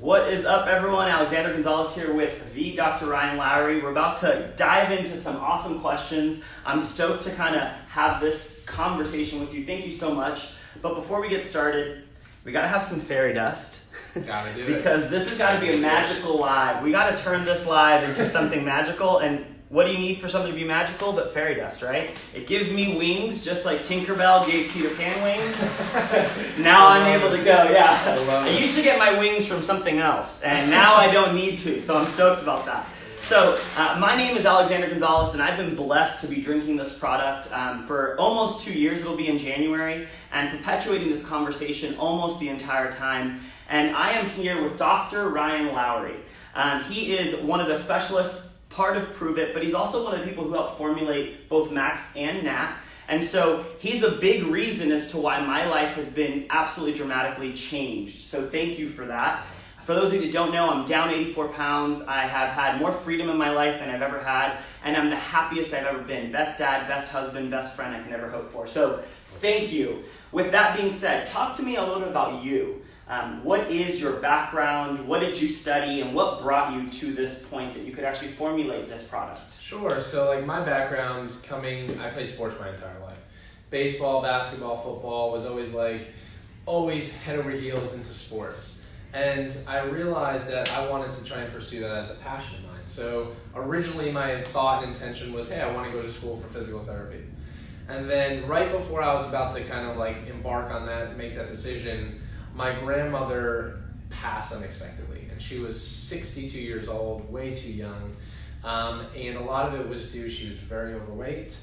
What is up, everyone? Alexander Gonzalez here with the Dr. Ryan Lowery. We're about to dive into some awesome questions. I'm stoked to kind of have this conversation with you. Thank you so much. But before we get started, we got to have some fairy dust. Gotta do because this has got to be a magical live. We got to turn this live into something magical. And what do you need for something to be magical but fairy dust, right? It gives me wings, just like Tinkerbell gave Peter Pan wings. Now I'm able to go, yeah. I used to get my wings from something else, and now I don't need to, so I'm stoked about that. So my name is Alexander Gonzalez, and I've been blessed to be drinking this product for almost 2 years. It'll be in January, and perpetuating this conversation almost the entire time. And I am here with Dr. Ryan Lowery. He is one of the specialists, part of Prove It, but he's also one of the people who helped formulate both Max and Nat. And so he's a big reason as to why my life has been absolutely dramatically changed. So thank you for that. For those of you that don't know, I'm down 84 pounds. I have had more freedom in my life than I've ever had, and I'm the happiest I've ever been. Best dad, best husband, best friend I can ever hope for. So thank you. With that being said, talk to me a little bit about you. What is your background? What did you study? And what brought you to this point that you could actually formulate this product? Sure. So like my background I played sports my entire life. Baseball, basketball, football, was always head over heels into sports. And I realized that I wanted to try and pursue that as a passion of mine. So originally my thought and intention was, hey, I want to go to school for physical therapy. And then right before I was about to kind of like embark on that, make that decision, my grandmother passed unexpectedly, and she was 62 years old, way too young, and a lot of it was due, she was very overweight,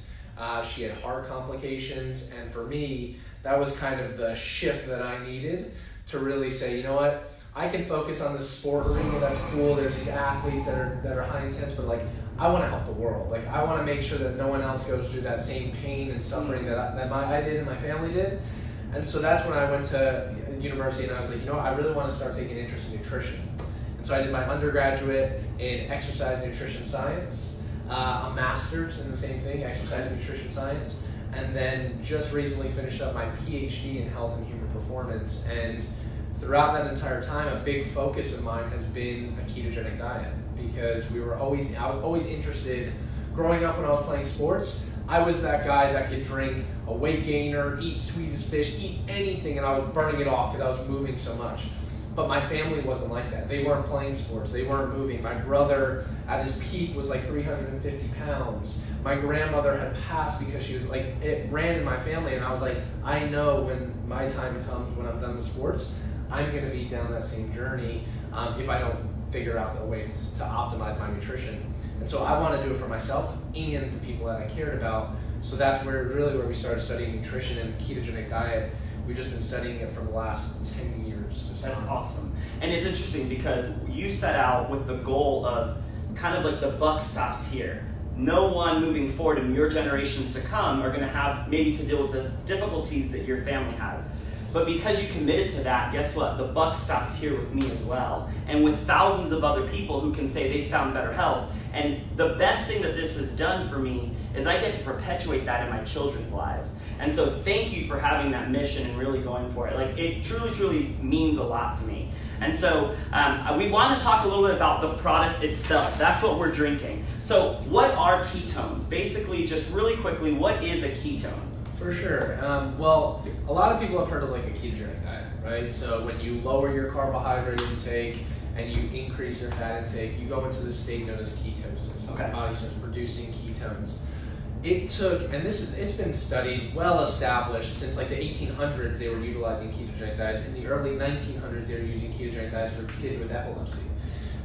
she had heart complications, and for me, that was kind of the shift that I needed to really say, you know what, I can focus on the sport arena, that's cool, there's these athletes that are high intense, but like, I want to help the world. Like, I want to make sure that no one else goes through that same pain and suffering that I did and my family did. And so that's when I went to university, and I was like, you know what, I really want to start taking an interest in nutrition. And so I did my undergraduate in exercise nutrition science, a master's in the same thing, exercise nutrition science, and then just recently finished up my PhD in health and human performance. And throughout that entire time, a big focus of mine has been a ketogenic diet, because I was always interested. Growing up when I was playing sports, I was that guy that could drink a weight gainer, eat sweet as fish, eat anything, and I was burning it off because I was moving so much. But my family wasn't like that. They weren't playing sports. They weren't moving. My brother at his peak was like 350 pounds. My grandmother had passed because she was like, it ran in my family, and I was like, I know when my time comes, when I'm done with sports, I'm going to be down that same journey if I don't figure out the ways to optimize my nutrition. And so I want to do it for myself and the people that I cared about. So that's where we started studying nutrition and ketogenic diet. We've just been studying it for the last 10 years. That's awesome. And it's interesting because you set out with the goal of kind of like the buck stops here. No one moving forward in your generations to come are going to have maybe to deal with the difficulties that your family has. But because you committed to that, guess what? The buck stops here with me as well. And with thousands of other people who can say they found better health. And the best thing that this has done for me is I get to perpetuate that in my children's lives. And so thank you for having that mission and really going for it. Like, it truly, truly means a lot to me. And so we want to talk a little bit about the product itself. That's what we're drinking. So what are ketones? Basically, just really quickly, what is a ketone? For sure. Well, a lot of people have heard of like a ketogenic diet, right? So when you lower your carbohydrate intake and you increase your fat intake, you go into this state known as ketosis. Okay. The body starts producing ketones. It's been studied, well established since like the 1800s. They were utilizing ketogenic diets. In the early 1900s, they were using ketogenic diets for kids with epilepsy.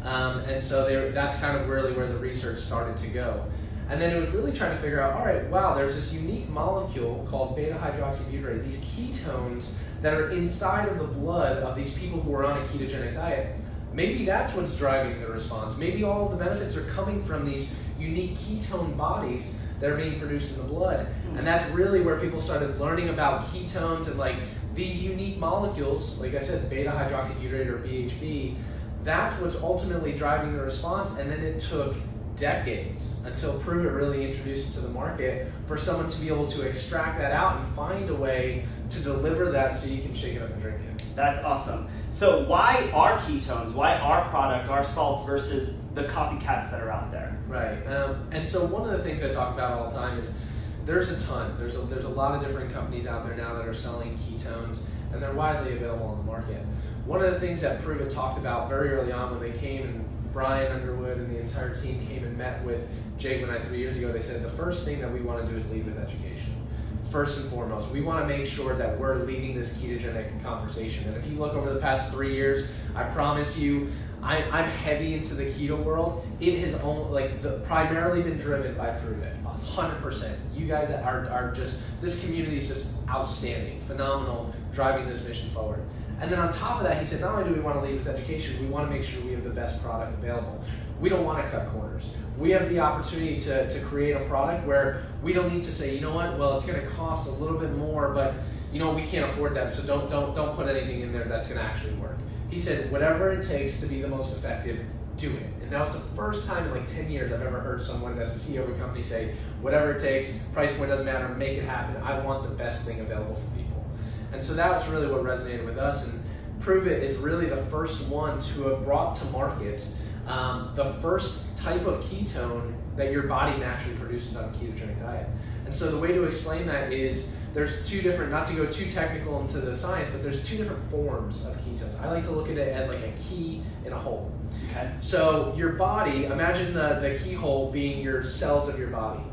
And so that's kind of really where the research started to go. And then it was really trying to figure out, all right, wow, there's this unique molecule called beta-hydroxybutyrate, these ketones that are inside of the blood of these people who are on a ketogenic diet. Maybe that's what's driving the response. Maybe all of the benefits are coming from these unique ketone bodies that are being produced in the blood. And that's really where people started learning about ketones and like these unique molecules, like I said, beta-hydroxybutyrate or BHB, that's what's ultimately driving the response. And then it took decades until Prove It really introduced it to the market for someone to be able to extract that out and find a way to deliver that so you can shake it up and drink it. That's awesome. So why our ketones? Why our product, our salts versus the copycats that are out there? Right. And so one of the things I talk about all the time is there's a ton. There's a lot of different companies out there now that are selling ketones, and they're widely available on the market. One of the things that Prove It talked about very early on when they came, and Brian Underwood and the entire team came and met with Jake and I 3 years ago, they said the first thing that we want to do is lead with education. First and foremost, we want to make sure that we're leading this ketogenic conversation. And if you look over the past 3 years, I promise you, I'm heavy into the keto world. It has only primarily been driven by Prove It, 100%. You guys are just, this community is just outstanding, phenomenal, driving this mission forward. And then on top of that, he said, not only do we want to lead with education, we want to make sure we have the best product available. We don't want to cut corners. We have the opportunity to create a product where we don't need to say, you know what, well, it's going to cost a little bit more, but you know, we can't afford that, so don't put anything in there that's going to actually work. He said, whatever it takes to be the most effective, do it. And that was the first time in like 10 years I've ever heard someone that's the CEO of a company say, whatever it takes, price point doesn't matter, make it happen. I want the best thing available for people. And so that was really what resonated with us. And Prove It is really the first one to have brought to market the first type of ketone that your body naturally produces on a ketogenic diet. And so the way to explain that is there's two different, not to go too technical into the science, but there's two different forms of ketones. I like to look at it as like a key in a hole. Okay. So your body, imagine the keyhole being your cells of your body.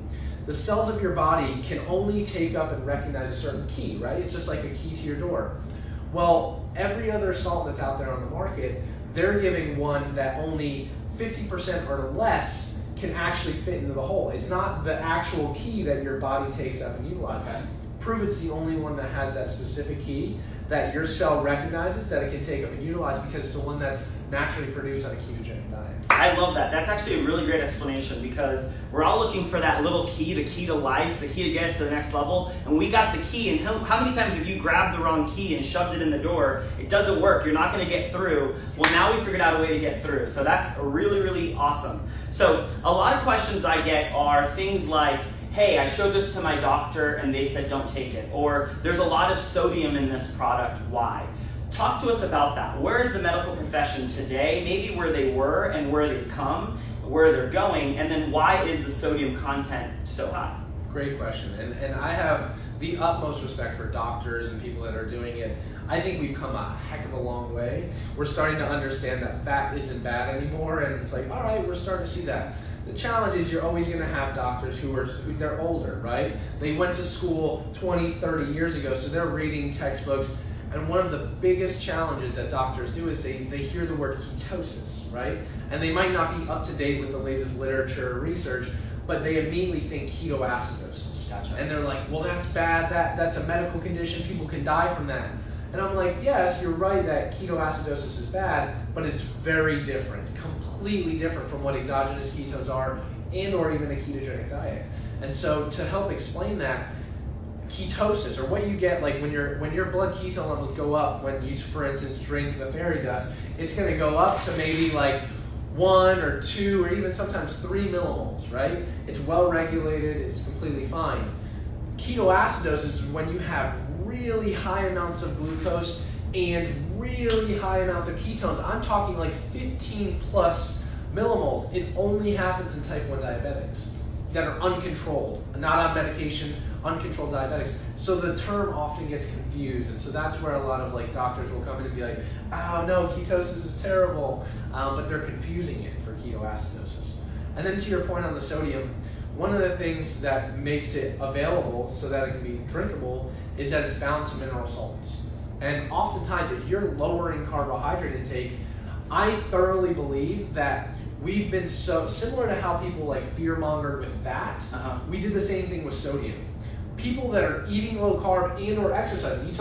The cells of your body can only take up and recognize a certain key, right? It's just like a key to your door. Well, every other salt that's out there on the market, they're giving one that only 50% or less can actually fit into the hole. It's not the actual key that your body takes up and utilizes. Okay. Prove It's the only one that has that specific key that your cell recognizes that it can take up and utilize because it's the one that's naturally produced on a ketogenic diet. I love that. That's actually a really great explanation because we're all looking for that little key, the key to life, the key to get us to the next level. And we got the key. And how many times have you grabbed the wrong key and shoved it in the door? It doesn't work. You're not going to get through. Well, now we figured out a way to get through. So that's really, really awesome. So a lot of questions I get are things like, hey, I showed this to my doctor and they said don't take it. Or there's a lot of sodium in this product. Why? Talk to us about that. Where is the medical profession today? Maybe where they were and where they've come, where they're going, and then why is the sodium content so high? Great question. And I have the utmost respect for doctors and people that are doing it. I think we've come a heck of a long way. We're starting to understand that fat isn't bad anymore, and it's like, all right, we're starting to see that. The challenge is you're always going to have doctors who they're older, right? They went to school 20, 30 years ago, so they're reading textbooks. And one of the biggest challenges that doctors do is they hear the word ketosis, right? And they might not be up to date with the latest literature or research, but they immediately think ketoacidosis. Gotcha. And they're like, well, that's bad. That's a medical condition. People can die from that. And I'm like, yes, you're right that ketoacidosis is bad, but it's very different, completely different from what exogenous ketones are and or even a ketogenic diet. And so to help explain that, ketosis, or what you get like when your blood ketone levels go up when you, for instance, drink the fairy dust, it's going to go up to maybe like 1 or 2 or even sometimes 3 millimoles, right? It's well regulated, it's completely fine. Ketoacidosis is when you have really high amounts of glucose and really high amounts of ketones. I'm talking like 15 plus millimoles. It only happens in type 1 diabetics that are uncontrolled, not on medication, uncontrolled diabetics. So the term often gets confused, and so that's where a lot of like doctors will come in and be like, oh no, ketosis is terrible, but they're confusing it for ketoacidosis. And then to your point on the sodium, one of the things that makes it available so that it can be drinkable is that it's bound to mineral salts. And oftentimes, if you're lowering carbohydrate intake, I thoroughly believe that we've been so similar to how people like fear-mongered with fat. We did the same thing with sodium. People that are eating low carb and or exercising,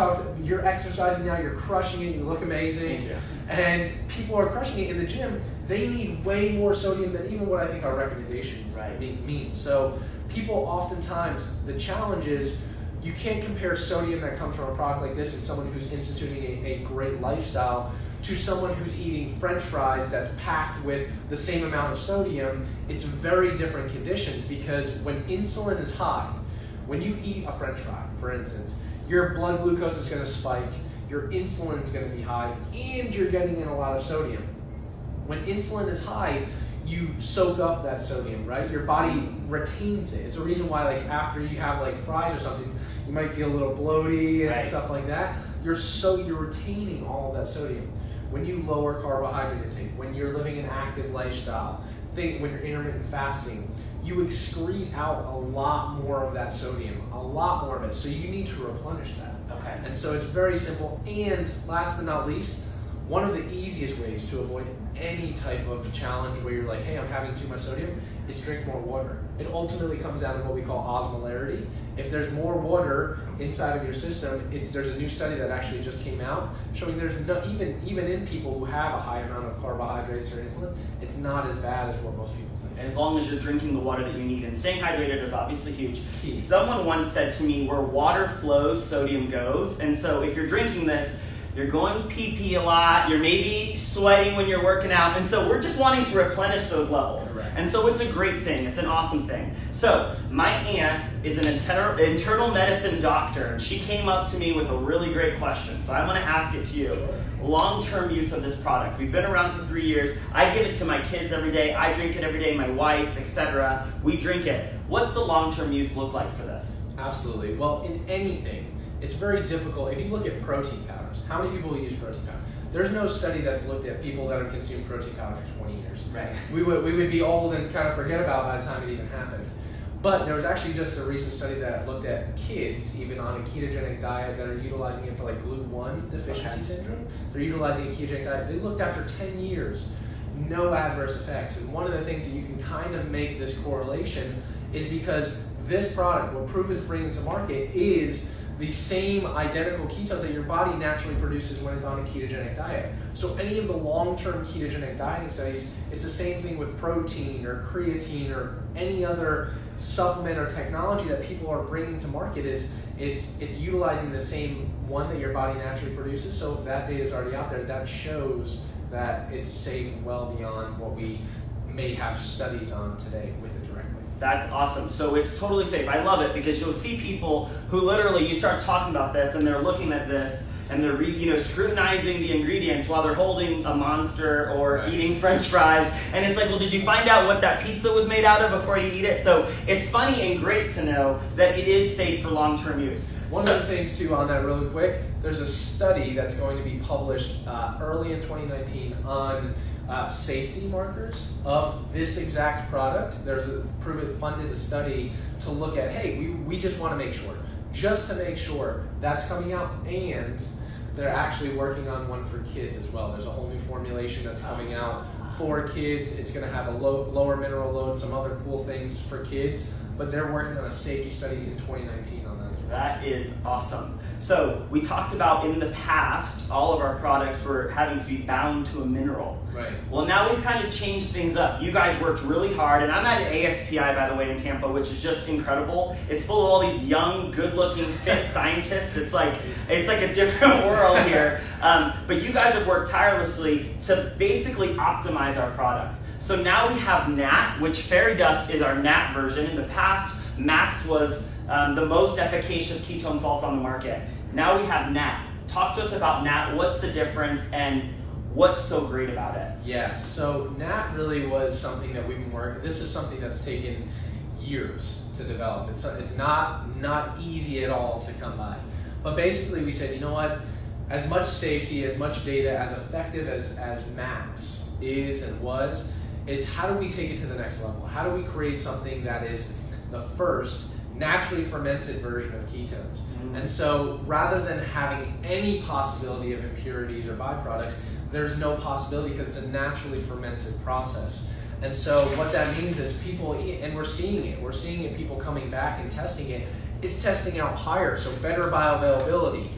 you're exercising now, you're crushing it, you look amazing, Thank you. and people are crushing it in the gym. They need way more sodium than even what I think our recommendation means. So people oftentimes, the challenge is you can't compare sodium that comes from a product like this and someone who's instituting a great lifestyle to someone who's eating French fries that's packed with the same amount of sodium. It's very different conditions because when insulin is high, when you eat a French fry, for instance, your blood glucose is going to spike, your insulin is going to be high, and you're getting in a lot of sodium. When insulin is high, you soak up that sodium, right? Your body retains it. It's a reason why, like, after you have like fries or something, you might feel a little bloaty and stuff like that. You're retaining all of that sodium. When you lower carbohydrate intake, when you're living an active lifestyle, when you're intermittent fasting, you excrete out a lot more of that sodium, a lot more of it. So you need to replenish that. Okay. And so it's very simple. And last but not least, one of the easiest ways to avoid any type of challenge where you're like, hey, I'm having too much sodium, is drink more water. It ultimately comes down to what we call osmolarity. If there's more water inside of your system, there's a new study that actually just came out showing there's no, even in people who have a high amount of carbohydrates or insulin, it's not as bad as what most people think. As long as you're drinking the water that you need. And staying hydrated is obviously huge. Key. Someone once said to me, where water flows, sodium goes. And so if you're drinking this, you're going pee-pee a lot, you're maybe sweating when you're working out, and so we're just wanting to replenish those levels. Correct. And so it's a great thing, it's an awesome thing. So my aunt is an internal medicine doctor, and she came up to me with a really great question, so I'm gonna ask it to you. Long-term use of this product. We've been around for 3 years. I give it to my kids every day, I drink it every day, my wife, etc. We drink it. What's the long-term use look like for this? Absolutely. Well, in anything, it's very difficult. If you look at protein powders, how many people use protein powder? There's no study that's looked at people that have consumed protein powder for 20 years. Right. We would be old and kind of forget about by the time it even happened. But there was actually just a recent study that looked at kids, even on a ketogenic diet, that are utilizing it for like GLUT1 deficiency syndrome. They're utilizing a ketogenic diet. They looked after 10 years, no adverse effects. And one of the things that you can kind of make this correlation is because this product, what Proof is bringing to market, is the same identical ketones that your body naturally produces when it's on a ketogenic diet. So any of the long-term ketogenic dieting studies, it's the same thing with protein or creatine or any other supplement or technology that people are bringing to market. It's utilizing the same one that your body naturally produces. So if that data is already out there, that shows that it's safe well beyond what we may have studies on today with it directly. That's awesome. So it's totally safe. I love it because you'll see people who literally, you start talking about this and they're looking at this and they're scrutinizing the ingredients while they're holding a Monster or eating French fries. And it's like, well, did you find out what that pizza was made out of before you eat it? So it's funny and great to know that it is safe for long-term use. One of the things too on that really quick, there's a study that's going to be published early in 2019 on safety markers of this exact product. There's a Proof It funded a study to look at, hey, we just want to make sure, just to make sure that's coming out, and they're actually working on one for kids as well. There's a whole new formulation that's coming out for kids. It's going to have a lower mineral load, some other cool things for kids, but they're working on a safety study in 2019 on that. That is awesome. So we talked about in the past, all of our products were having to be bound to a mineral. Right. Well, now we've kind of changed things up. You guys worked really hard, and I'm at an ASPI, by the way, in Tampa, which is just incredible. It's full of all these young, good-looking, fit scientists. It's like a different world here. But you guys have worked tirelessly to basically optimize our product. So now we have NAT, which Fairy Dust is our NAT version. In the past, Max was the most efficacious ketone salts on the market. Now we have NAT. Talk to us about NAT. What's the difference and what's so great about it? Yeah, so NAT really was something that we've been working. This is something that's taken years to develop. It's not easy at all to come by. But basically we said, you know what? As much safety, as much data, as effective as Max is and was, it's how do we take it to the next level? How do we create something that is the first naturally fermented version of ketones? And so rather than having any possibility of impurities or byproducts, there's no possibility because it's a naturally fermented process. And so what that means is people, and we're seeing it, people coming back and testing it, it's testing out higher, so better bioavailability,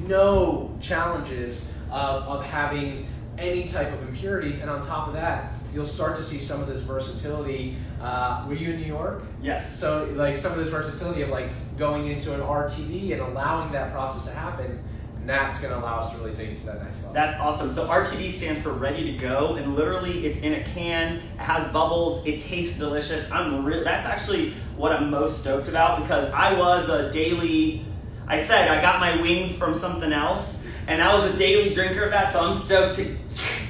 no challenges of having any type of impurities, and on top of that, you'll start to see some of this versatility. Were you in New York? Yes. So like some of this versatility of like going into an RTD and allowing that process to happen, and that's going to allow us to really take it to that next level. That's awesome. So RTD stands for ready to go, and literally it's in a can, it has bubbles, it tastes delicious. That's actually what I'm most stoked about because I was a daily, I got my wings from something else, And I was a daily drinker of that, so I'm stoked to,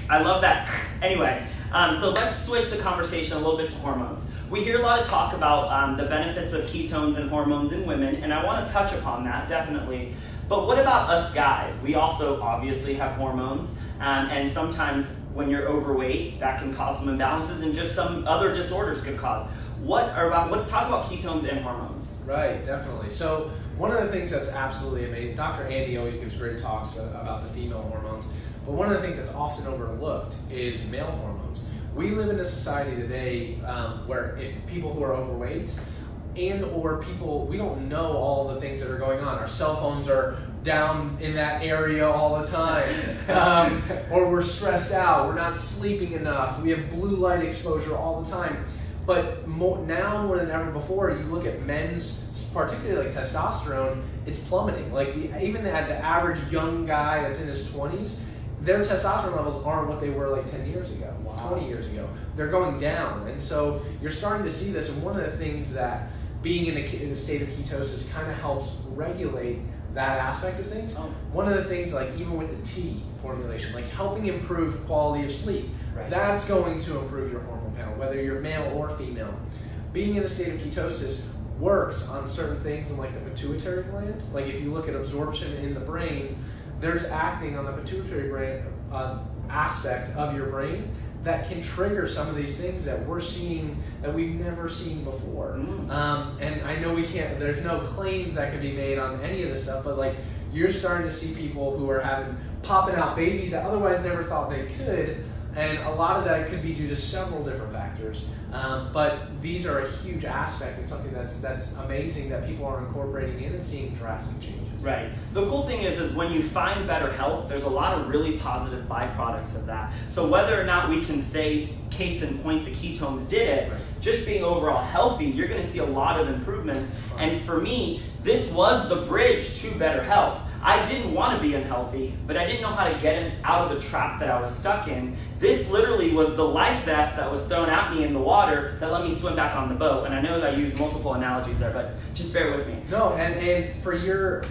I love that. Anyway, so let's switch the conversation a little bit to hormones. We hear a lot of talk about the benefits of ketones and hormones in women, and I want to touch upon that, definitely. But what about us guys? We also obviously have hormones, and sometimes when you're overweight, that can cause some imbalances, and just some other disorders could cause. Talk about ketones and hormones. Right, definitely. So one of the things that's absolutely amazing, Dr. Andy always gives great talks about the female hormones, but one of the things that's often overlooked is male hormones. We live in a society today where if people who are overweight and or people, we don't know all the things that are going on. Our cell phones are down in that area all the time, or we're stressed out, we're not sleeping enough, we have blue light exposure all the time. But now more than ever before, you look at men's, particularly like testosterone, it's plummeting. Like even at the average young guy that's in his 20s, their testosterone levels aren't what they were like 10 years ago, 20 years ago. They're going down. And so you're starting to see this, and one of the things that being in a state of ketosis kind of helps regulate that aspect of things. One of the things, like even with the tea formulation, like helping improve quality of sleep, that's going to improve your hormone panel, whether you're male or female. Being in a state of ketosis works on certain things in like the pituitary gland. Like if you look at absorption in the brain, there's acting on the pituitary brain aspect of your brain that can trigger some of these things that we're seeing that we've never seen before. And I know we can't, there's no claims that can be made on any of this stuff, but like you're starting to see people who are popping out babies that otherwise never thought they could, and a lot of that could be due to several different factors. But these are a huge aspect and something that's amazing that people are incorporating in and seeing drastic changes. Right. The cool thing is when you find better health, there's a lot of really positive byproducts of that. So whether or not we can say, case in point, the ketones did it, just being overall healthy, you're going to see a lot of improvements. And for me, this was the bridge to better health. I didn't want to be unhealthy, but I didn't know how to get out of the trap that I was stuck in. This literally was the life vest that was thrown at me in the water that let me swim back on the boat. And I know that I used multiple analogies there, but just bear with me. No, and for you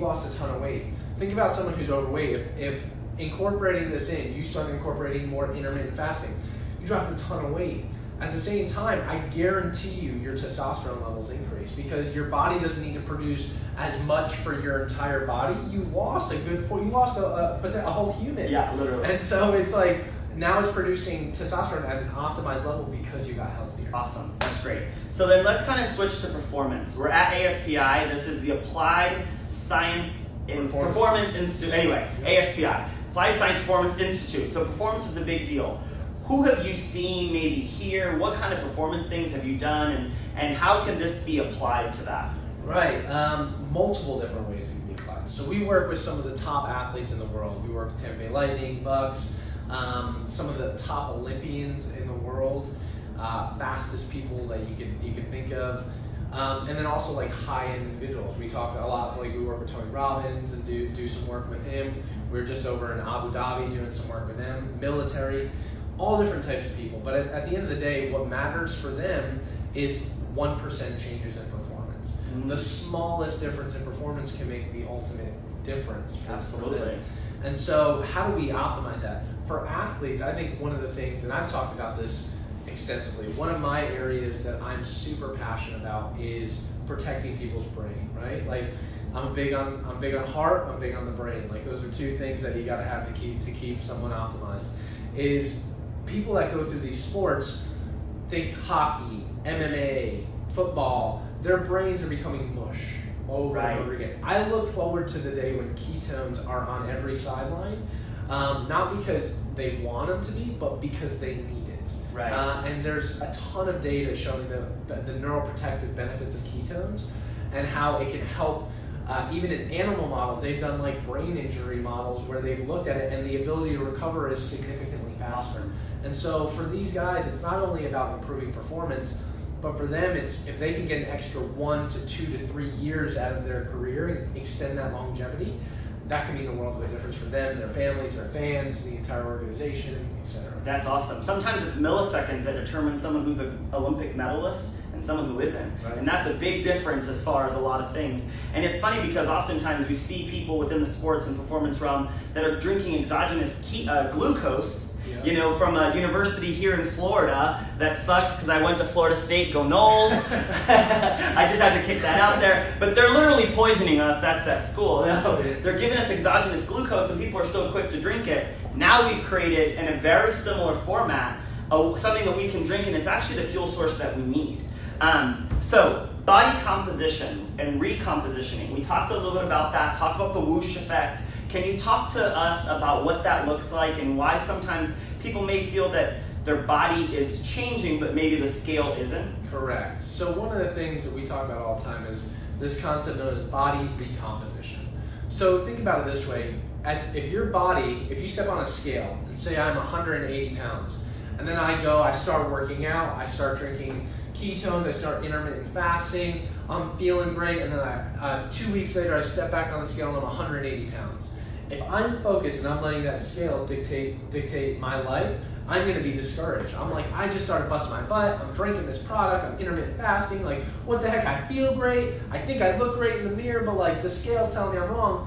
lost a ton of weight. Think about someone who's overweight. If incorporating this in, you start incorporating more intermittent fasting, you dropped a ton of weight. At the same time, I guarantee you your testosterone levels increase because your body doesn't need to produce as much for your entire body. You lost a whole human. Yeah, literally. And so it's like, now it's producing testosterone at an optimized level because you got healthier. Awesome, that's great. So then let's kind of switch to performance. We're at ASPI. This is the Applied Science Performance Institute. Anyway, ASPI, Applied Science Performance Institute. So performance is a big deal. Who have you seen maybe here? What kind of performance things have you done? And how can this be applied to that? Right, multiple different ways it can be applied. So we work with some of the top athletes in the world. We work with Tampa Bay Lightning, Bucks, some of the top Olympians in the world, fastest people that you can think of. And then also like high-end individuals. We talk a lot, like we work with Tony Robbins and do some work with him. We're just over in Abu Dhabi doing some work with them, military. All different types of people, but at the end of the day, what matters for them is 1% changes in performance. The smallest difference in performance can make the ultimate difference. Absolutely. For them. And so how do we optimize that? For athletes, I think one of the things, and I've talked about this extensively, one of my areas that I'm super passionate about is protecting people's brain, right? Like I'm big on heart, I'm big on the brain. Like those are two things that you gotta have to keep someone optimized. Is people that go through these sports, think hockey, MMA, football, their brains are becoming mush over and over again. I look forward to the day when ketones are on every sideline, not because they want them to be, but because they need it. Right. And there's a ton of data showing the neuroprotective benefits of ketones and how it can help. Even in animal models, they've done like brain injury models where they've looked at it and the ability to recover is significantly faster. And so for these guys, it's not only about improving performance, but for them, it's if they can get an extra 1 to 2 to 3 years out of their career and extend that longevity, that can mean the world of a difference for them, their families, their fans, the entire organization, etc. That's awesome. Sometimes it's milliseconds that determine someone who's an Olympic medalist and someone who isn't. Right. And that's a big difference as far as a lot of things. And it's funny because oftentimes we see people within the sports and performance realm that are drinking exogenous glucose, from a university here in Florida. That sucks because I went to Florida State, go Noles. I just had to kick that out there. But they're literally poisoning us. That's that school. They're giving us exogenous glucose and people are so quick to drink it. Now we've created, in a very similar format, something that we can drink, and it's actually the fuel source that we need. So body composition and recompositioning. We talked a little bit about that, talked about the whoosh effect. Can you talk to us about what that looks like and why sometimes people may feel that their body is changing, but maybe the scale isn't? Correct. So one of the things that we talk about all the time is this concept known as body recomposition. So think about it this way. If you step on a scale and say I'm 180 pounds, and then I start working out, I start drinking ketones, I start intermittent fasting, I'm feeling great, and then 2 weeks later I step back on the scale and I'm 180 pounds. If I'm focused and I'm letting that scale dictate my life, I'm going to be discouraged. I'm like, I just started busting my butt, I'm drinking this product, I'm intermittent fasting, like, what the heck, I feel great, I think I look great in the mirror, but like, the scale's telling me I'm wrong.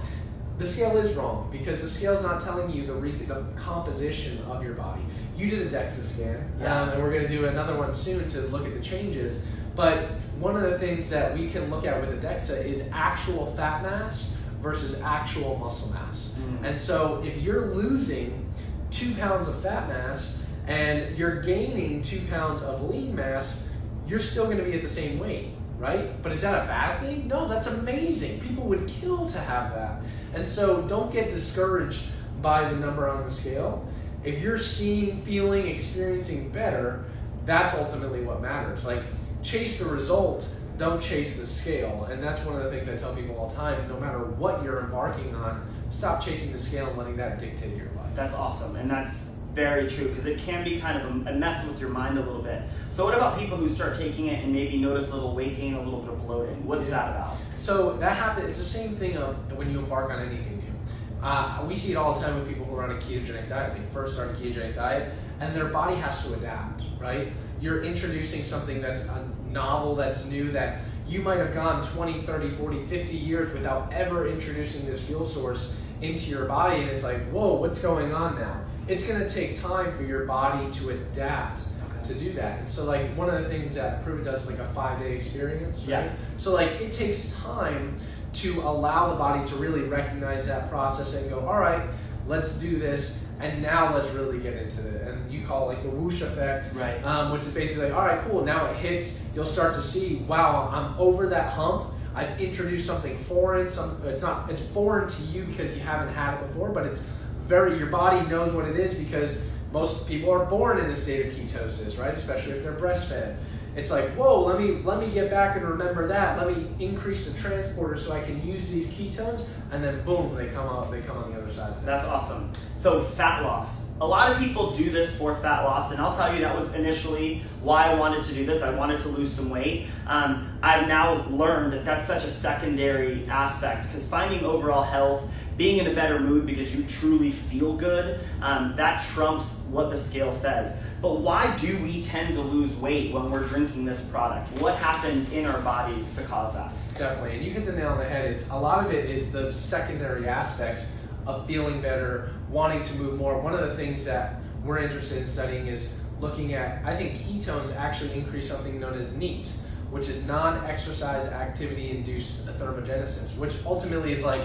The scale is wrong because the scale's not telling you the composition of your body. You did a DEXA scan, and we're going to do another one soon to look at the changes, but one of the things that we can look at with a DEXA is actual fat mass versus actual muscle mass. And so if you're losing 2 pounds of fat mass and you're gaining 2 pounds of lean mass, you're still going to be at the same weight, right? But is that a bad thing? No, that's amazing. People would kill to have that. And so don't get discouraged by the number on the scale. If you're seeing, feeling, experiencing better, that's ultimately what matters. Like, chase the result, don't chase the scale. And that's one of the things I tell people all the time. No matter what you're embarking on, stop chasing the scale and letting that dictate your life. That's awesome. And that's very true because it can be kind of a mess with your mind a little bit. So what about people who start taking it and maybe notice a little weight gain, a little bit of bloating? What's that about? So that happens. It's the same thing when you embark on anything new. We see it all the time with people who are on a ketogenic diet. They first start a ketogenic diet and their body has to adapt, right? You're introducing something that's novel, that's new, that you might have gone 20, 30, 40, 50 years without ever introducing this fuel source into your body, and it's like, whoa, what's going on now? It's going to take time for your body to adapt to do that. And so like one of the things that Prove It does is like a 5-day experience, right? Yeah. So like it takes time to allow the body to really recognize that process and go, all right, let's do this, and now let's really get into it. And you call it like the whoosh effect, right? Which is basically like, all right, cool, now it hits, you'll start to see, wow, I'm over that hump, I've introduced something foreign, it's foreign to you because you haven't had it before, but it's your body knows what it is because most people are born in a state of ketosis, right? Especially if they're breastfed. It's like, whoa, let me get back and remember that. Let me increase the transporter so I can use these ketones, and then boom, they come on the other side. That's awesome. So fat loss. A lot of people do this for fat loss, and I'll tell you that was initially why I wanted to do this. I wanted to lose some weight. I've now learned that that's such a secondary aspect because finding overall health, being in a better mood because you truly feel good, that trumps what the scale says. But why do we tend to lose weight when we're drinking this product? What happens in our bodies to cause that? Definitely, and you hit the nail on the head. A lot of it is the secondary aspects of feeling better, wanting to move more. One of the things that we're interested in studying is looking at, I think ketones actually increase something known as NEAT, which is non-exercise activity-induced thermogenesis, which ultimately is like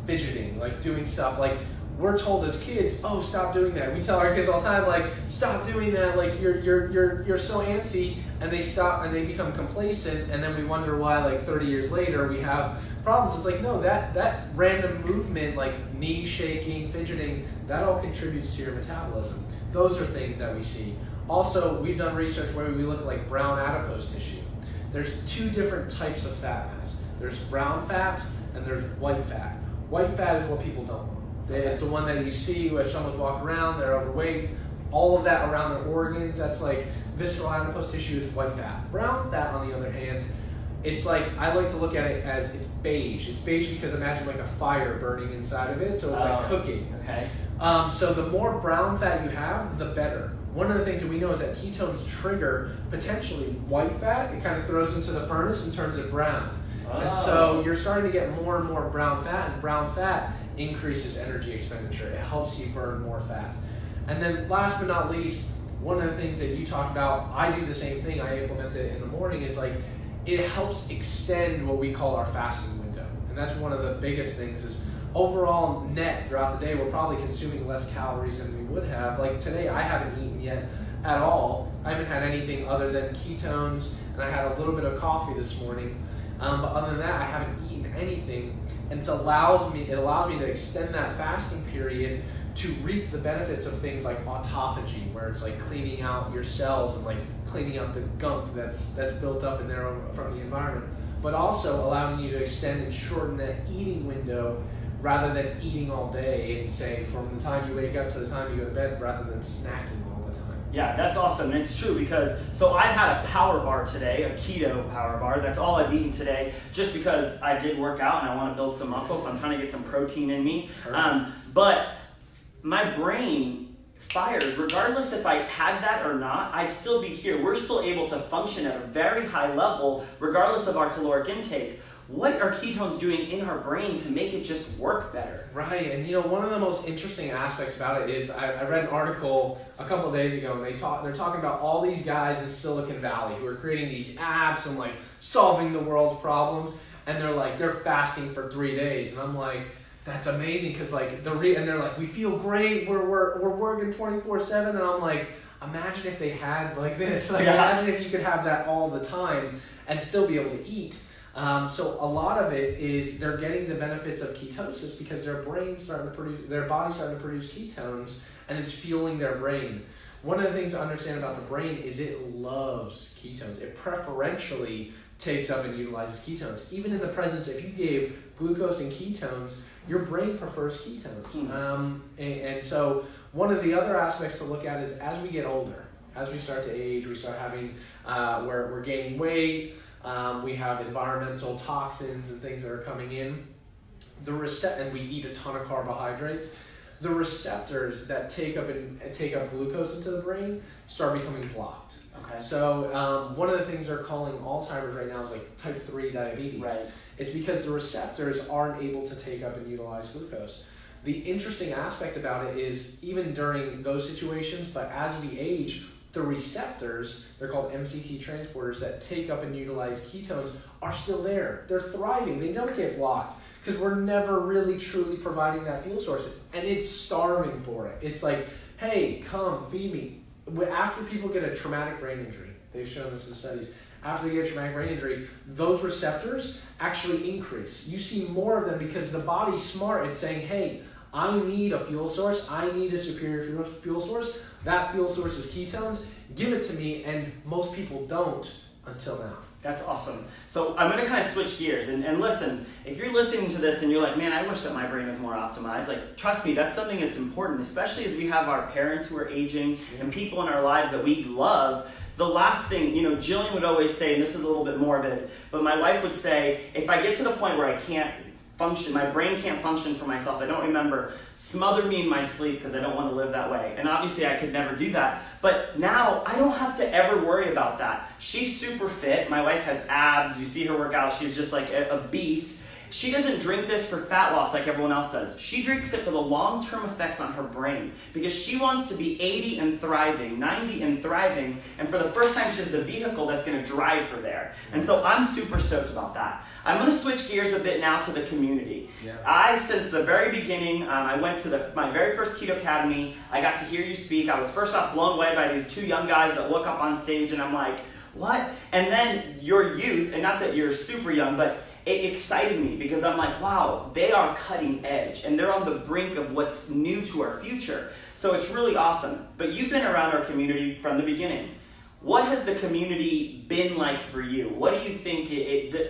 fidgeting, like doing stuff like we're told as kids, oh, stop doing that. We tell our kids all the time, like, stop doing that, like you're so antsy, and they stop and they become complacent, and then we wonder why like 30 years later we have problems. It's like, no, that random movement, like knee shaking, fidgeting, that all contributes to your metabolism. Those are things that we see. Also, we've done research where we look at like brown adipose tissue. There's 2 different types of fat mass. There's brown fat and there's white fat. White fat is what people don't want. It's the one that you see if someone's walking around, they're overweight, all of that around their organs, that's like visceral adipose tissue is white fat. Brown fat, on the other hand, It's like, I like to look at it as it's beige. It's beige because imagine like a fire burning inside of it, so it's like cooking. Okay. So the more brown fat you have, the better. One of the things that we know is that ketones trigger potentially white fat. It kind of throws into the furnace and turns it brown. And so you're starting to get more and more brown fat, and brown fat increases energy expenditure. It helps you burn more fat. And then last but not least, one of the things that you talked about, I do the same thing, I implement it in the morning, is like, it helps extend what we call our fasting window. And that's one of the biggest things is overall net throughout the day, we're probably consuming less calories than we would have. Like today, I haven't eaten yet at all. I haven't had anything other than ketones, and I had a little bit of coffee this morning. But other than that, I haven't eaten anything. And it allows me to extend that fasting period to reap the benefits of things like autophagy, where it's like cleaning out your cells and like cleaning out the gunk that's built up in there from the environment, but also allowing you to extend and shorten that eating window rather than eating all day, and say from the time you wake up to the time you go to bed, rather than snacking all the time. Yeah, that's awesome. And it's true because, so I had a power bar today, a keto power bar. That's all I've eaten today, just because I did work out and I want to build some muscle, so I'm trying to get some protein in me. But my brain fires, regardless if I had that or not, I'd still be here. We're still able to function at a very high level, regardless of our caloric intake. What are ketones doing in our brain to make it just work better? Right, and one of the most interesting aspects about it is I read an article a couple of days ago, and they're talking about all these guys in Silicon Valley who are creating these apps and like solving the world's problems, and they're fasting for 3 days, and I'm like, that's amazing, because like and they're like, we feel great, we're working 24/7, and I'm like, imagine if they had like this, like imagine if you could have that all the time and still be able to eat. So a lot of it is they're getting the benefits of ketosis because their body's starting to produce ketones, and it's fueling their brain. One of the things to understand about the brain is it loves ketones. It preferentially takes up and utilizes ketones. Even in the presence, if you gave glucose and ketones, your brain prefers ketones. And so one of the other aspects to look at is as we get older, as we start to age, we start having, we're gaining weight, we have environmental toxins and things that are coming in, and we eat a ton of carbohydrates. The receptors that take up glucose into the brain start becoming blocked. Okay. So one of the things they're calling Alzheimer's right now is like type 3 diabetes. Right. It's because the receptors aren't able to take up and utilize glucose. The interesting aspect about it is even during those situations, but as we age, the receptors, they're called MCT transporters, that take up and utilize ketones are still there. They're thriving. They don't get blocked because we're never really truly providing that fuel source. And it's starving for it. It's like, hey, come, feed me. After people get a traumatic brain injury, they've shown this in studies, after they get a traumatic brain injury, those receptors actually increase. You see more of them because the body's smart. It's saying, hey, I need a fuel source. I need a superior fuel source. That fuel source is ketones. Give it to me, and most people don't until now. That's awesome. So I'm going to kind of switch gears. And listen, if you're listening to this and you're like, man, I wish that my brain was more optimized, like, trust me, that's something that's important, especially as we have our parents who are aging and people in our lives that we love. The last thing, Jillian would always say, and this is a little bit morbid, but my wife would say, if I get to the point where I can't function, my brain can't function for myself, I don't remember, smother me in my sleep because I don't want to live that way. And obviously I could never do that. But now I don't have to ever worry about that. She's super fit. My wife has abs. You see her work out. She's just like a beast. She doesn't drink this for fat loss like everyone else does. She drinks it for the long-term effects on her brain because she wants to be 80 and thriving, 90 and thriving, and for the first time she has the vehicle that's going to drive her there. And so I'm super stoked about that. I'm going to switch gears a bit now to the community. Yeah. Since the very beginning, I went to my very first Keto Academy. I got to hear you speak. I was first off blown away by these two young guys that look up on stage, and I'm like, what? And then your youth, and not that you're super young, but it excited me because I'm like, wow, they are cutting edge and they're on the brink of what's new to our future. So it's really awesome. But you've been around our community from the beginning. What has the community been like for you? What do you think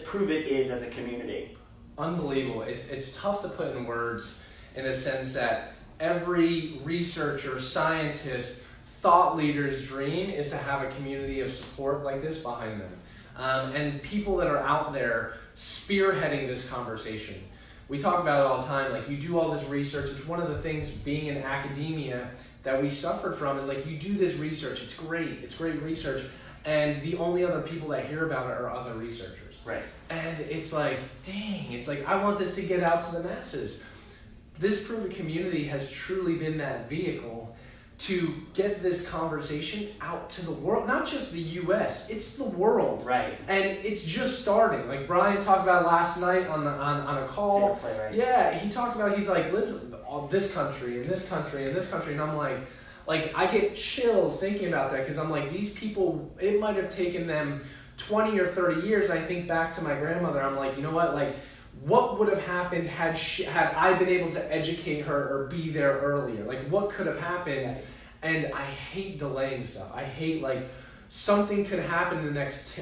Prove It is as a community? Unbelievable. It's tough to put in words in a sense that every researcher, scientist, thought leader's dream is to have a community of support like this behind them. and people that are out there spearheading this conversation. We talk about it all the time, like you do all this research. It's one of the things being in academia that we suffered from is like you do this research, it's great research, and the only other people that hear about it are other researchers. Right. And it's like, dang, it's like I want this to get out to the masses. This Prove It community has truly been that vehicle to get this conversation out to the world, not just the US, it's the world. Right. And it's just starting. Like Brian talked about last night on a call. Play, right? Yeah, he talked about, he's like, lives in this country, and this country, and this country, and I'm like I get chills thinking about that, because I'm like, these people, it might have taken them 20 or 30 years, and I think back to my grandmother, I'm like, you know what, like, what would have happened had I been able to educate her or be there earlier? Like, what could have happened? And I hate delaying stuff. I hate, like, something could happen in the next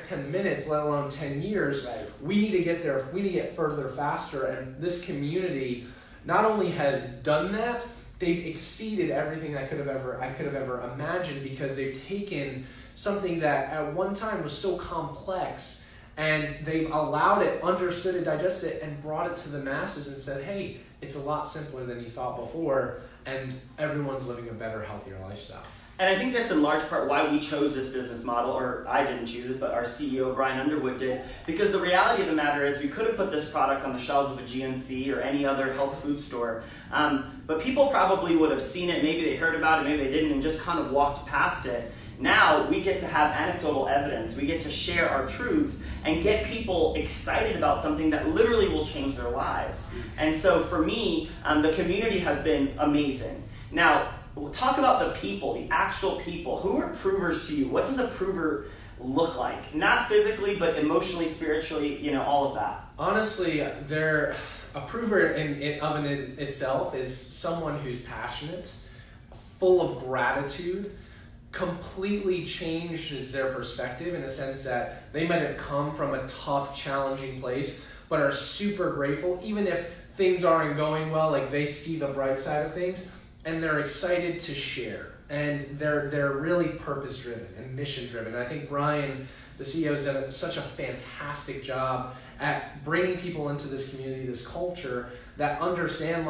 10 minutes, let alone 10 years. Right. We need to get there. We need to get further faster. And this community not only has done that, they've exceeded everything I could have ever imagined, because they've taken something that at one time was so complex, and they've allowed it, understood it, digested it, and brought it to the masses and said, hey, it's a lot simpler than you thought before, and everyone's living a better, healthier lifestyle. And I think that's in large part why we chose this business model, or I didn't choose it, but our CEO, Brian Underwood, did. Because the reality of the matter is we could have put this product on the shelves of a GNC or any other health food store, but people probably would have seen it, maybe they heard about it, maybe they didn't, and just kind of walked past it. Now we get to have anecdotal evidence, we get to share our truths, and get people excited about something that literally will change their lives. And so for me, the community has been amazing. Now, we'll talk about the people, the actual people. Who are provers to you? What does a prover look like? Not physically, but emotionally, spiritually, all of that. Honestly, a prover in itself is someone who's passionate, full of gratitude, completely changes their perspective in a sense that they might have come from a tough, challenging place, but are super grateful, even if things aren't going well, like they see the bright side of things, and they're excited to share. And they're really purpose-driven and mission-driven. I think Brian, the CEO, has done such a fantastic job at bringing people into this community, this culture, that understand,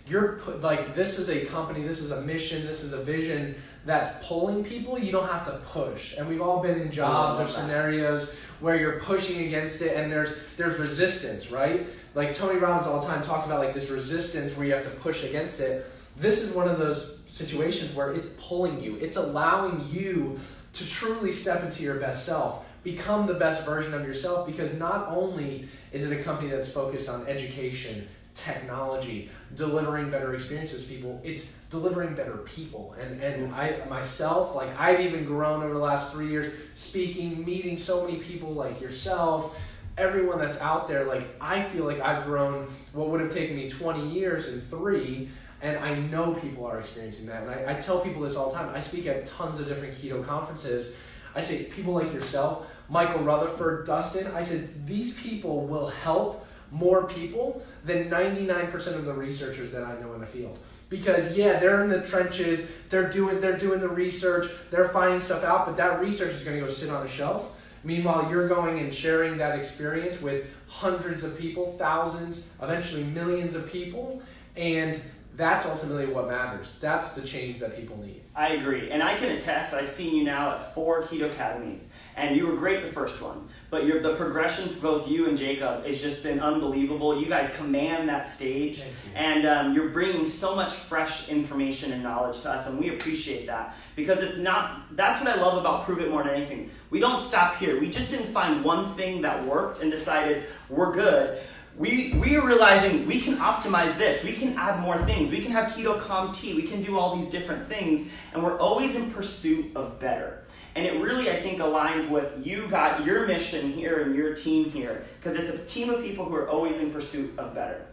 this is a company, this is a mission, this is a vision that's pulling people. You don't have to push. And we've all been in jobs or scenarios where you're pushing against it, and there's resistance, right? Like Tony Robbins all the time talks about, like, this resistance where you have to push against it. This is one of those situations where it's pulling you. It's allowing you to truly step into your best self, become the best version of yourself, because not only is it a company that's focused on education, technology, delivering better experiences to people, it's delivering better people. And I myself, like, I've even grown over the last 3 years speaking, meeting so many people like yourself, everyone that's out there. Like, I feel like I've grown what would have taken me 20 years in 3, and I know people are experiencing that. And I tell people this all the time. I speak at tons of different keto conferences. I say, people like yourself, Michael Rutherford, Dustin, I said, these people will help more people than 99% of the researchers that I know in the field. Because they're in the trenches, they're doing the research, they're finding stuff out, but that research is going to go sit on a shelf. Meanwhile, you're going and sharing that experience with hundreds of people, thousands, eventually millions of people, and that's ultimately what matters. That's the change that people need. I agree. And I can attest, I've seen you now at 4 Keto Academies, and you were great the first one. But the progression for both you and Jacob has just been unbelievable. You guys command that stage, and you're bringing so much fresh information and knowledge to us, and we appreciate that. Because that's what I love about Prove It more than anything. We don't stop here. We just didn't find one thing that worked and decided we're good. We are realizing we can optimize this, we can add more things, we can have Keto Calm Tea, we can do all these different things, and we're always in pursuit of better. And it really, I think, aligns with you got your mission here and your team here, because it's a team of people who are always in pursuit of better.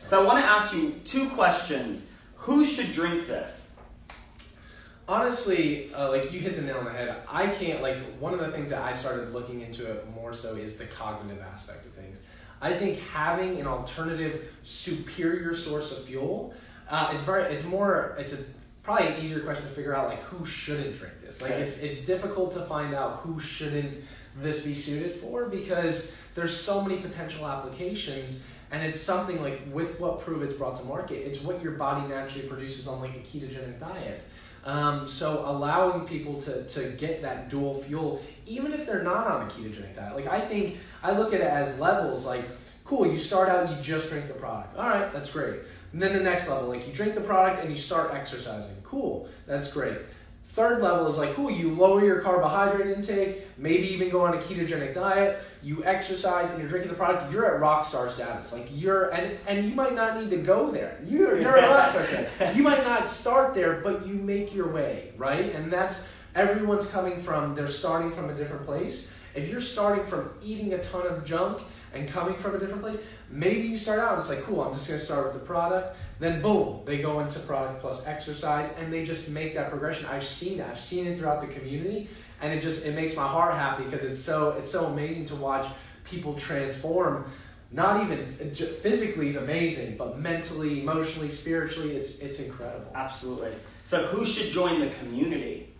100%. So I want to ask you 2 questions. Who should drink this? Honestly, you hit the nail on the head. I can't, one of the things that I started looking into it more so is the cognitive aspect of things. I think having an alternative, superior source of fuel it's probably an easier question to figure out, who shouldn't drink this. It's difficult to find out who shouldn't this be suited for? Because there's so many potential applications, and it's something like with what Prove It's brought to market, it's what your body naturally produces on like a ketogenic diet. So allowing people to get that dual fuel, even if they're not on a ketogenic diet. Like I look at it as levels, like, cool, you start out, you just drink the product. All right, that's great. And then the next level, like you drink the product and you start exercising. Cool, that's great. Third level is like, cool, you lower your carbohydrate intake, maybe even go on a ketogenic diet, you exercise and you're drinking the product, you're at rock star status. Like and you might not need to go there. You're at rock star status. You might not start there, but you make your way, right? And that's, everyone's they're starting from a different place. If you're starting from eating a ton of junk and coming from a different place, maybe you start out and it's like, cool, I'm just gonna start with the product. Then boom, they go into product plus exercise, and they just make that progression. I've seen it throughout the community, and it makes my heart happy because it's so amazing to watch people transform. Not even physically is amazing, but mentally, emotionally, spiritually, it's incredible. Absolutely. So who should join the community?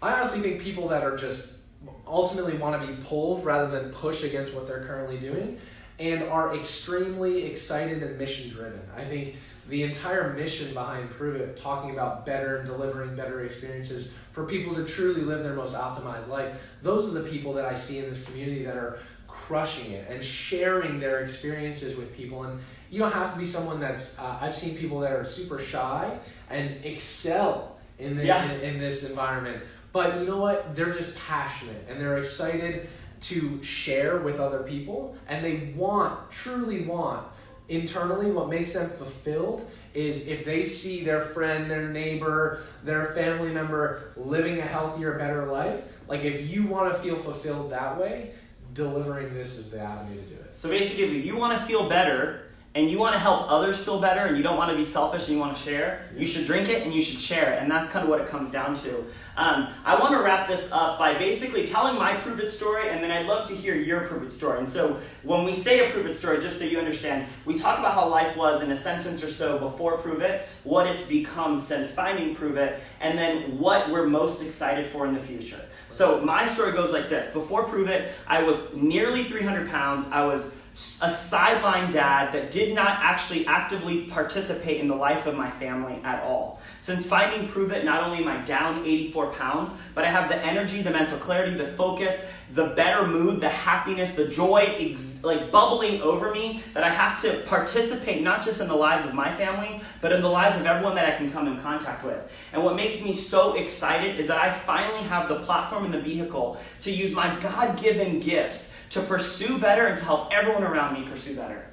I honestly think people that are just ultimately want to be pulled rather than push against what they're currently doing, and are extremely excited and mission driven. I think the entire mission behind Prove It, talking about better and delivering better experiences for people to truly live their most optimized life, those are the people that I see in this community that are crushing it and sharing their experiences with people. And you don't have to be someone that's, I've seen people that are super shy and excel in this environment. But you know what? They're just passionate and they're excited to share with other people, and they truly want, internally, what makes them fulfilled is if they see their friend, their neighbor, their family member living a healthier, better life. Like if you want to feel fulfilled that way, delivering this is the avenue to do it. So basically, if you want to feel better and you want to help others feel better and you don't want to be selfish and you want to share, you should drink it and you should share it. And that's kind of what it comes down to. I want to wrap this up by basically telling my Prove It story, and then I'd love to hear your Prove It story. And so when we say a Prove It story, just so you understand, we talk about how life was in a sentence or so before Prove It, what it's become since finding Prove It, and then what we're most excited for in the future. So my story goes like this. Before Prove It, I was nearly 300 pounds. I was a sideline dad that did not actually actively participate in the life of my family at all. Since finding Prove It, not only am I down 84 pounds, but I have the energy, the mental clarity, the focus, the better mood, the happiness, the joy like bubbling over me that I have to participate not just in the lives of my family, but in the lives of everyone that I can come in contact with. And what makes me so excited is that I finally have the platform and the vehicle to use my God-given gifts to pursue better and to help everyone around me pursue better.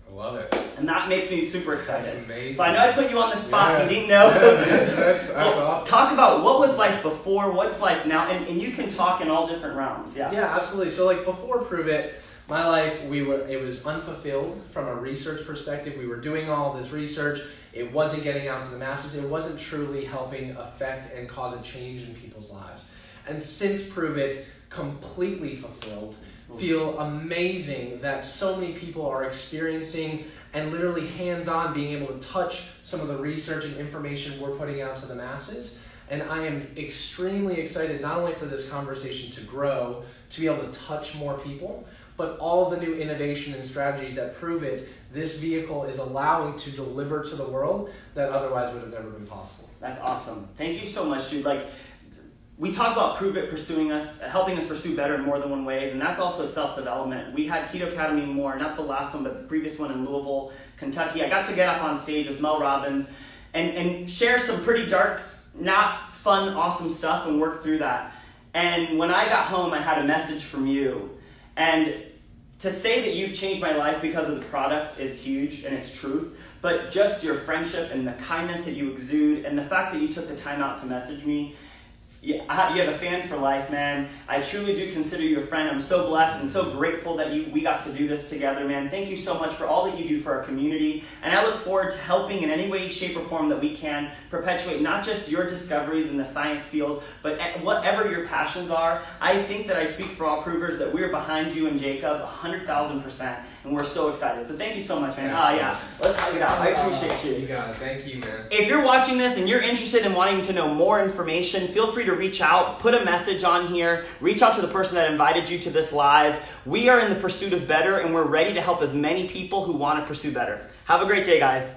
I love it. And that makes me super excited. That's amazing. So I know I put you on the spot. Yeah. You didn't know. That's awesome. Talk about what was life before, what's life now, and you can talk in all different realms. Yeah. Yeah, absolutely. So like before Prove It, my life, it was unfulfilled from a research perspective. We were doing all this research. It wasn't getting out to the masses. It wasn't truly helping affect and cause a change in people's lives. And since Prove It, completely fulfilled. Feel amazing that so many people are experiencing and literally hands-on being able to touch some of the research and information we're putting out to the masses. And I am extremely excited not only for this conversation to grow, to be able to touch more people, but all the new innovation and strategies that Prove It, this vehicle is allowing to deliver to the world that otherwise would have never been possible. That's awesome. Thank you so much, dude. We talk about Prove It pursuing us, helping us pursue better in more than one ways, and that's also self-development. We had Keto Academy more, not the last one, but the previous one in Louisville, Kentucky. I got to get up on stage with Mel Robbins and share some pretty dark, not fun, awesome stuff and work through that. And when I got home, I had a message from you. And to say that you've changed my life because of the product is huge, and it's truth. But just your friendship and the kindness that you exude and the fact that you took the time out to message me, you have a fan for life, man. I truly do consider you a friend. I'm so blessed and so grateful that we got to do this together, man. Thank you so much for all that you do for our community. And I look forward to helping in any way, shape, or form that we can perpetuate not just your discoveries in the science field, but whatever your passions are. I think that I speak for all provers that we're behind you and Jacob 100,000%, and we're so excited. So thank you so much, man. Let's hug it out. I appreciate you. You got it. Thank you, man. If you're watching this and you're interested in wanting to know more information, feel free to to reach out, put a message on here, reach out to the person that invited you to this live. We are in the pursuit of better, and we're ready to help as many people who want to pursue better. Have a great day, guys.